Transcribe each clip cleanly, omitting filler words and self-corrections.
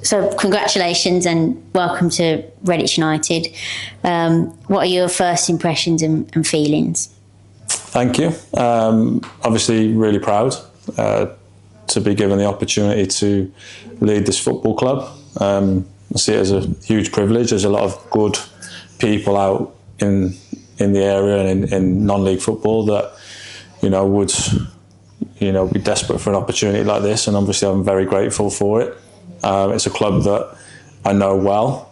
So congratulations and welcome to Redditch United. What are your first impressions and feelings? Thank you. Obviously really proud to be given the opportunity to lead this football club. I see it as a huge privilege. There's a lot of good people out in the area and in non-league football that, would, be desperate for an opportunity like this. And obviously I'm very grateful for it. It's a club that I know well.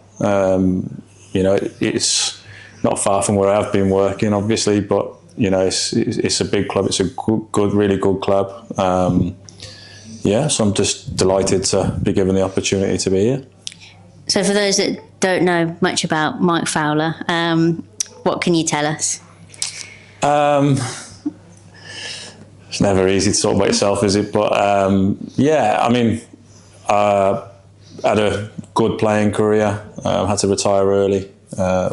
It's not far from where I've been working, obviously, but it's a big club. It's a good, really good club. So I'm just delighted to be given the opportunity to be here. So for those that don't know much about Mike Fowler, what can you tell us? It's never easy to talk about yourself, is it? But I had a good playing career. Had to retire early. I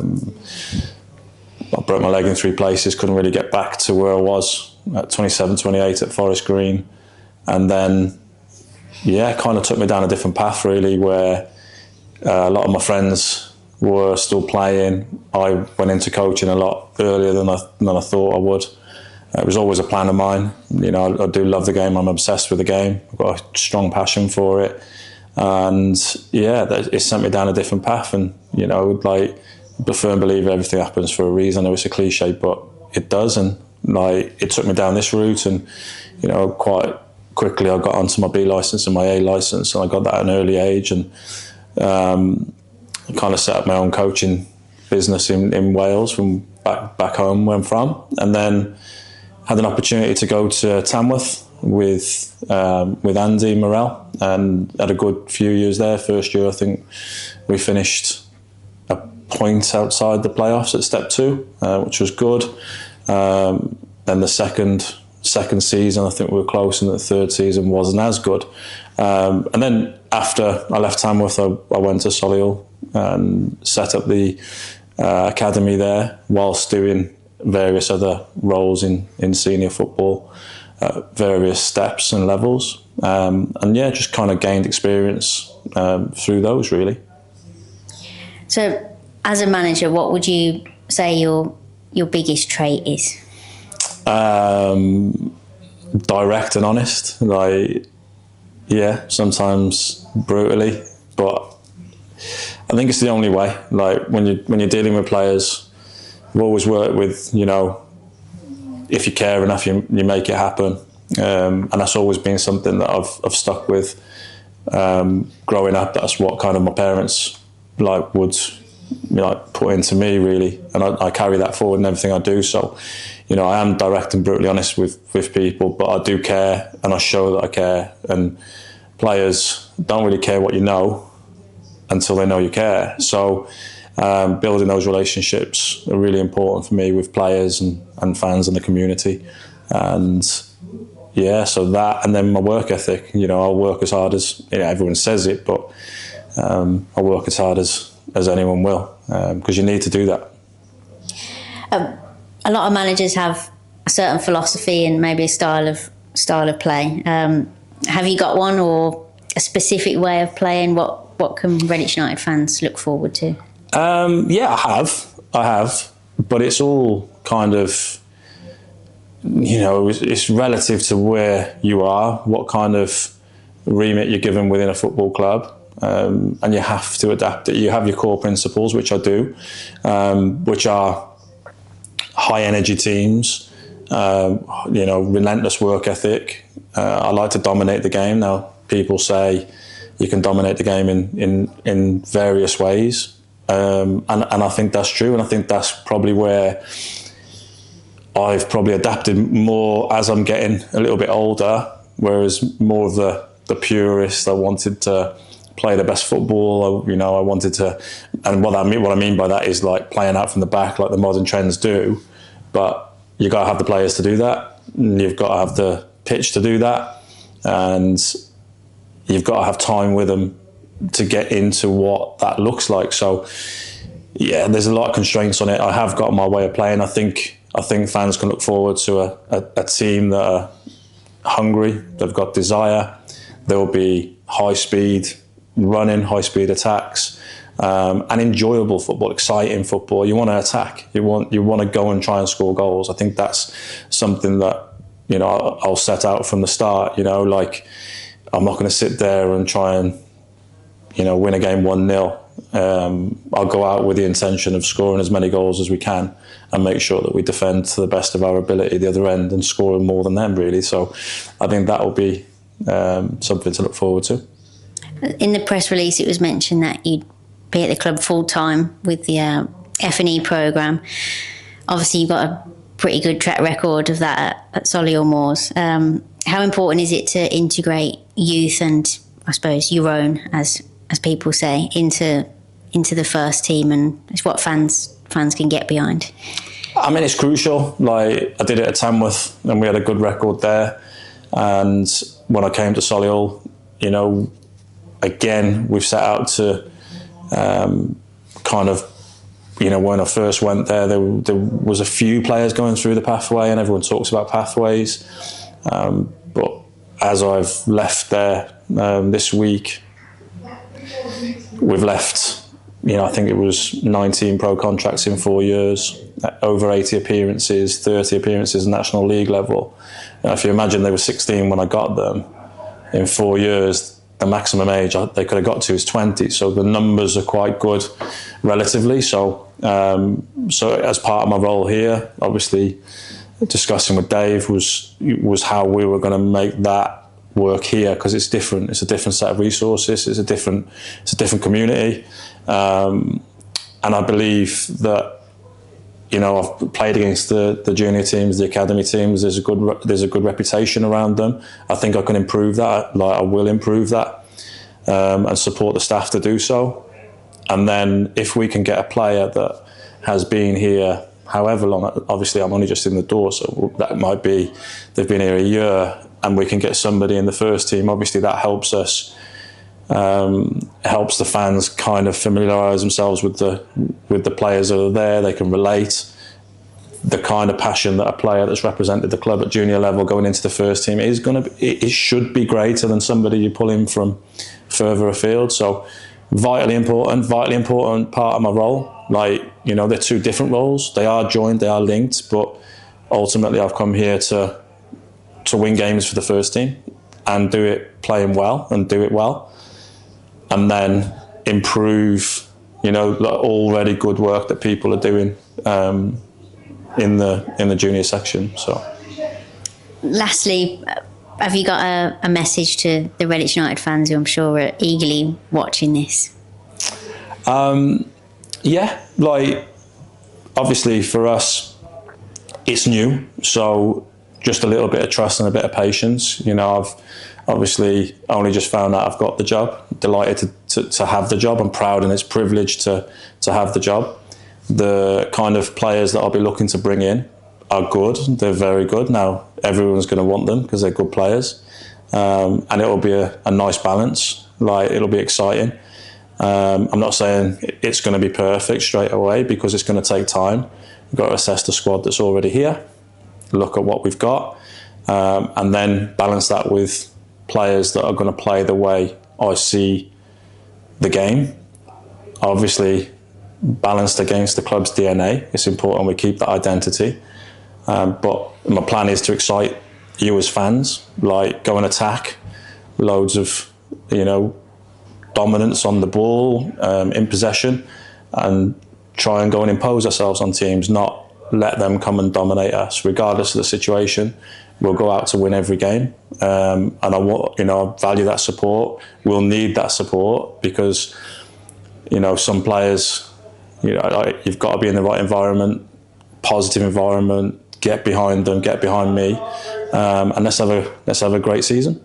broke my leg in 3 places, couldn't really get back to where I was at 27, 28 at Forest Green. And then, kind of took me down a different path, really, where a lot of my friends were still playing. I went into coaching a lot earlier than I thought I would. It was always a plan of mine. I do love the game. I'm obsessed with the game. I've got a strong passion for it. And it sent me down a different path. And, I'm a firm believer everything happens for a reason. I know it's a cliche, but it does. And it took me down this route. And, quite quickly I got onto my B licence and my A licence. And I got that at an early age. And kind of set up my own coaching business in Wales from back home where I'm from. And then had an opportunity to go to Tamworth with Andy Morell and had a good few years there. First year I think we finished a point outside the playoffs at step 2, which was good. Then the second season I think we were close, and the third season wasn't as good. And then after I left Tamworth I went to Solihull and set up the academy there whilst doing various other roles in senior football, various steps and levels, just kind of gained experience through those, really. So as a manager, what would you say your biggest trait is? Direct and honest, sometimes brutally, but I think it's the only way. When you're dealing with players, I've always worked with, if you care enough, you make it happen. And that's always been something that I've stuck with growing up. That's what kind of my parents would put into me, really. And I carry that forward in everything I do. So, I am direct and brutally honest with people, but I do care and I show that I care. And players don't really care what you know until they know you care. So building those relationships are really important for me with players and fans and the community. And so that, and then my work ethic, I'll work as hard as, everyone says it, but I'll work as hard as anyone will, because you need to do that. A lot of managers have a certain philosophy and maybe a style of play. Have you got one, or a specific way of playing? What can Redditch United fans look forward to? I have, but it's all kind of, it's relative to where you are, what kind of remit you're given within a football club, and you have to adapt it. You have your core principles, which I do, which are high energy teams, relentless work ethic. I like to dominate the game. Now, people say you can dominate the game in various ways. And I think that's true, and I think that's probably where I've probably adapted more as I'm getting a little bit older, whereas more of the purist, I wanted to play the best football. I wanted to, and what I mean by that is playing out from the back like the modern trends do, but you've got to have the players to do that, and you've got to have the pitch to do that, and you've got to have time with them to get into what that looks like. So there's a lot of constraints on it. I have got my way of playing. I think fans can look forward to a team that are hungry, they've got desire, they'll be high speed, running, high-speed attacks, and enjoyable football, exciting football. You want to attack. You want to go and try and score goals. I think that's something that, you know, I'll set out from the start. You know, like, I'm not going to sit there and try and, you know, win a game 1-0. I'll go out with the intention of scoring as many goals as we can and make sure that we defend to the best of our ability the other end and score more than them, really. So I think that will be something to look forward to. In the press release, it was mentioned that you'd be at the club full time with the F&E programme. Obviously, you've got a pretty good track record of that at Solihull Moors. How important is it to integrate youth and, I suppose, your own, as people say, into the first team, and it's what fans can get behind? I mean, it's crucial. Like, I did it at Tamworth and we had a good record there. And when I came to Solihull, you know, again, we've set out to kind of, you know, when I first went there was a few players going through the pathway, and everyone talks about pathways. But as I've left there this week, we've left, you know, I think it was 19 pro contracts in 4 years, over 80 appearances, 30 appearances at National League level. Now, if you imagine they were 16 when I got them, in 4 years, the maximum age they could have got to is 20. So the numbers are quite good relatively. So as part of my role here, obviously discussing with Dave was how we were going to make that work here, because it's different. It's a different set of resources. It's a different community. And I believe that, you know, I've played against the junior teams, the academy teams. There's a good reputation around them. I think I can improve that. Like, I will improve that, and support the staff to do so. And then if we can get a player that has been here however long, obviously I'm only just in the door, so that might be they've been here a year, and we can get somebody in the first team. Obviously that helps us. Helps the fans kind of familiarise themselves with the players that are there. They can relate. The kind of passion that a player that's represented the club at junior level going into the first team it should be greater than somebody you pull in from further afield. So vitally important part of my role. Like, you know, they're two different roles. They are joined, they are linked, but ultimately I've come here to win games for the first team and do it playing well and do it well. And then improve, you know, the already good work that people are doing in the junior section. So, lastly, have you got a message to the Redditch United fans who I'm sure are eagerly watching this? Yeah, like, obviously for us, it's new, so just a little bit of trust and a bit of patience. You know, I've obviously only just found out I've got the job. Delighted to have the job. I'm proud, and it's a privilege to have the job. The kind of players that I'll be looking to bring in are good. They're very good. Now, everyone's going to want them because they're good players. And it'll be a nice balance. Like, it'll be exciting. I'm not saying it's going to be perfect straight away, because it's going to take time. We've got to assess the squad that's already here, look at what we've got, and then balance that with players that are going to play the way I see the game. Obviously, balanced against the club's DNA. It's important we keep that identity. But my plan is to excite you as fans, like go and attack, loads of, you know, dominance on the ball, in possession, and try and go and impose ourselves on teams, not let them come and dominate us. Regardless of the situation, we'll go out to win every game. And I want, you know, I value that support. We'll need that support because, you know, some players, you know, you've got to be in the right environment, positive environment, get behind them, get behind me, and let's have a great season.